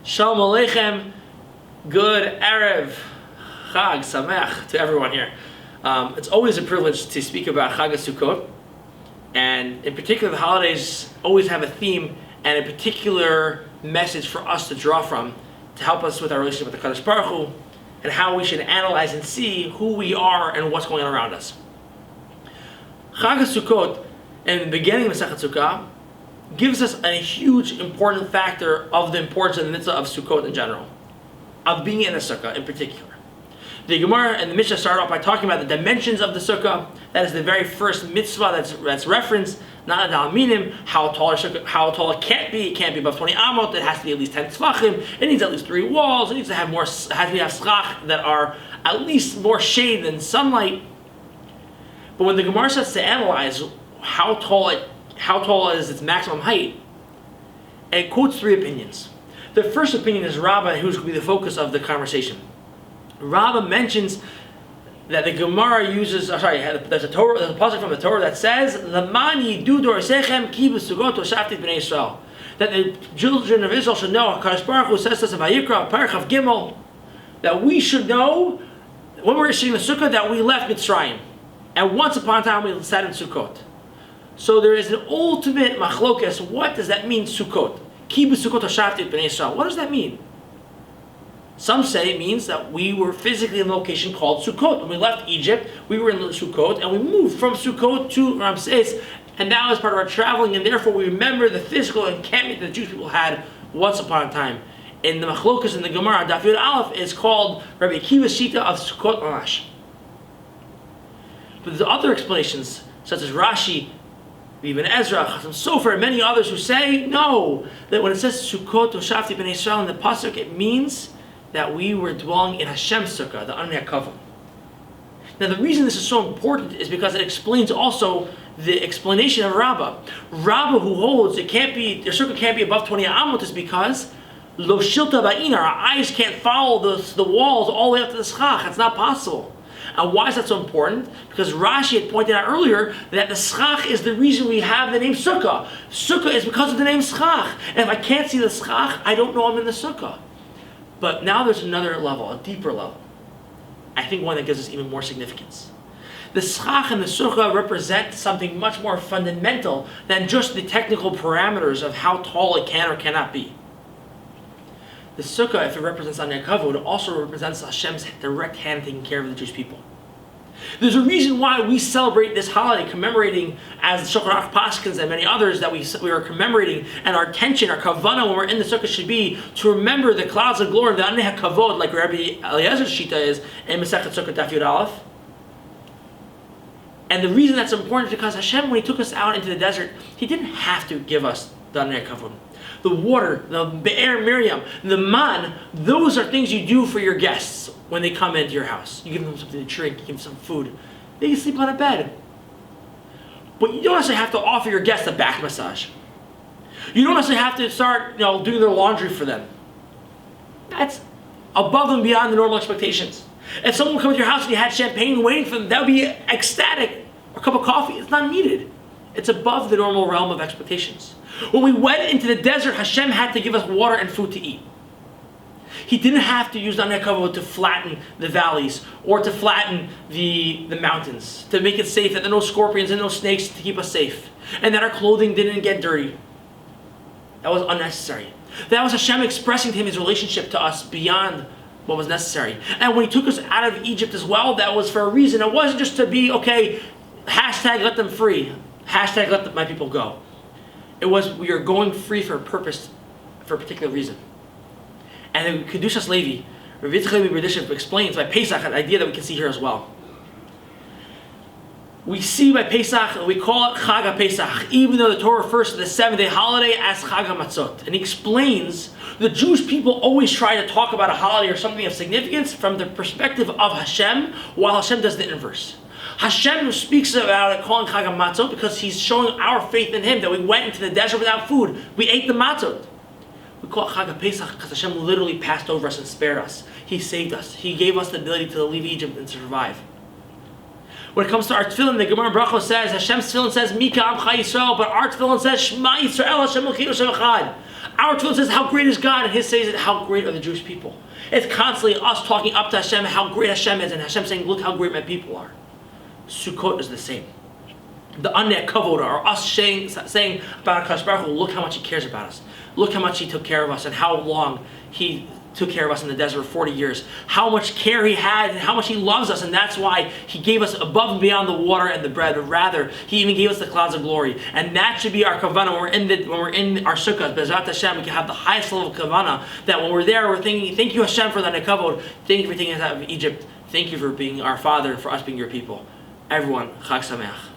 Shalom Aleichem. Good Erev. Chag Sameach to everyone here. It's always a privilege to speak about Chag Sukkot, and in particular, the holidays always have a theme and a particular message for us to draw from to help us with our relationship with the Kadosh Baruch Hu and how we should analyze and see who we are and what's going on around us. Chag Sukkot, in the beginning of Masechet Sukkah, gives us a huge important factor of the importance of the mitzvah of Sukkot in general, of being in a sukkah in particular. The Gemara and the Mishnah start off by talking about the dimensions of the sukkah. That is the very first mitzvah that's referenced. Not a dalminim, how tall it can't be. It can't be above 20 amot. It has to be at least 10 tzvachim. It needs at least 3 walls. It needs to have schach that are at least more shade than sunlight. But when the Gemara starts to analyze how tall is its maximum height, and it quotes 3 opinions. The first opinion is Rabbi, who's going to be the focus of the conversation. Rabbi mentions that the Gemara uses, there's a passage from the Torah that says, "L'man yidu dorsechem ki b'sugot hoshafti b'nei Yisrael," that the children of Israel should know. HaKadosh Baruch Hu says to us in Vayikra, Parach Gimel, that we should know when we're sitting in the sukkah that we left Mitzrayim, and once upon a time we sat in Sukkot. So there is an ultimate machlokes. What does that mean, Sukkot? Ki b'sugot hoshafti b'nei Yisrael. What does that mean? Some say it means that we were physically in a location called Sukkot. When we left Egypt, we were in Sukkot, and we moved from Sukkot to Ramses, and now as part of our traveling, and therefore we remember the physical encampment that the Jewish people had once upon a time. In the Machlokas in the Gemara, Daf Yud Aleph is called Rabbi Akiva's Shita of Sukkot Mamash. But there's other explanations, such as Rashi, Ibn Ezra, Chasam Sofer, and many others who say, no, that when it says Sukkot Hoshafti B'nei Yisrael in the Pasuk, it means that we were dwelling in Hashem's sukkah, the Anei HaKavod. Now the reason this is so important is because it explains also the explanation of Rabbi. Rabbi, who holds your sukkah can't be above 20 amot, is because lo shilta ba'ina, our eyes can't follow the walls all the way up to the schach. It's not possible. And why is that so important? Because Rashi had pointed out earlier that the schach is the reason we have the name sukkah. Sukkah is because of the name schach. And if I can't see the schach, I don't know I'm in the sukkah. But now there's another level, a deeper level. I think one that gives us even more significance. The schach and the sukkah represent something much more fundamental than just the technical parameters of how tall it can or cannot be. The sukkah, if it represents Anei HaKavod, also represents Hashem's direct hand taking care of the Jewish people. There's a reason why we celebrate this holiday, commemorating, as Shulchan Aruch Paskins and many others, that we are commemorating, and our attention, our kavanah when we're in the sukkah should be to remember the clouds of glory, the Anei HaKavod, like Rabbi Eliezer's Shita is in Masechet Sukkot Daf Yud Aleph. And the reason that's important is because Hashem, when He took us out into the desert, He didn't have to give us the Anei HaKavod. The water, the Be'er Miriam, the man, those are things you do for your guests when they come into your house. You give them something to drink, you give them some food. They can sleep on a bed. But you don't necessarily have to offer your guests a back massage. You don't necessarily have to start doing their laundry for them. That's above and beyond the normal expectations. If someone would come to your house and you had champagne waiting for them, that would be ecstatic. Or a cup of coffee, it's not needed. It's above the normal realm of expectations. When we went into the desert, Hashem had to give us water and food to eat. He didn't have to use the Anei HaKavod to flatten the valleys or to flatten the mountains, to make it safe, that there are no scorpions and no snakes to keep us safe, and that our clothing didn't get dirty. That was unnecessary. That was Hashem expressing to Him His relationship to us beyond what was necessary. And when He took us out of Egypt as well, that was for a reason. It wasn't just to be, hashtag let them free, hashtag let my people go. It was, we are going free for a purpose, for a particular reason. And the Kedushas Levi, Rabbi Yitzchak Levi Berdishev explains by Pesach an idea that we can see here as well. We see by Pesach, we call it Chag HaPesach, even though the Torah refers to the 7-day holiday as Chag HaMatzot. And he explains the Jewish people always try to talk about a holiday or something of significance from the perspective of Hashem, while Hashem does the inverse. Hashem speaks about it calling Chag HaMatzot because He's showing our faith in Him, that we went into the desert without food. We ate the matzot. We call it Chag HaPesach because Hashem literally passed over us and spared us. He saved us. He gave us the ability to leave Egypt and survive. When it comes to our tefillin, the Gemara Brachos says, Hashem's tefillin says, Mika Amcha Yisrael, but our tefillin says, Shema Yisrael, Hashem Elokeinu Hashem Echad. Our tefillin says, how great is God? And his says, how great are the Jewish people? It's constantly us talking up to Hashem, how great Hashem is, and Hashem saying, look how great my people are. Sukkot is the same. The Anek Kavod, or us saying about HaKadosh Baruch Hu, look how much he cares about us. Look how much he took care of us, and how long he took care of us in the desert for 40 years. How much care he had, and how much he loves us, and that's why he gave us above and beyond the water and the bread, but rather, he even gave us the clouds of glory. And that should be our kavanah when we're in our sukkah. Bezrat Hashem, we can have the highest level of kavanah, that when we're there, we're thinking, thank you Hashem for the nekavod, thank you for taking us out of Egypt, thank you for being our father, and for us being your people. Everyone, Chag Sameach.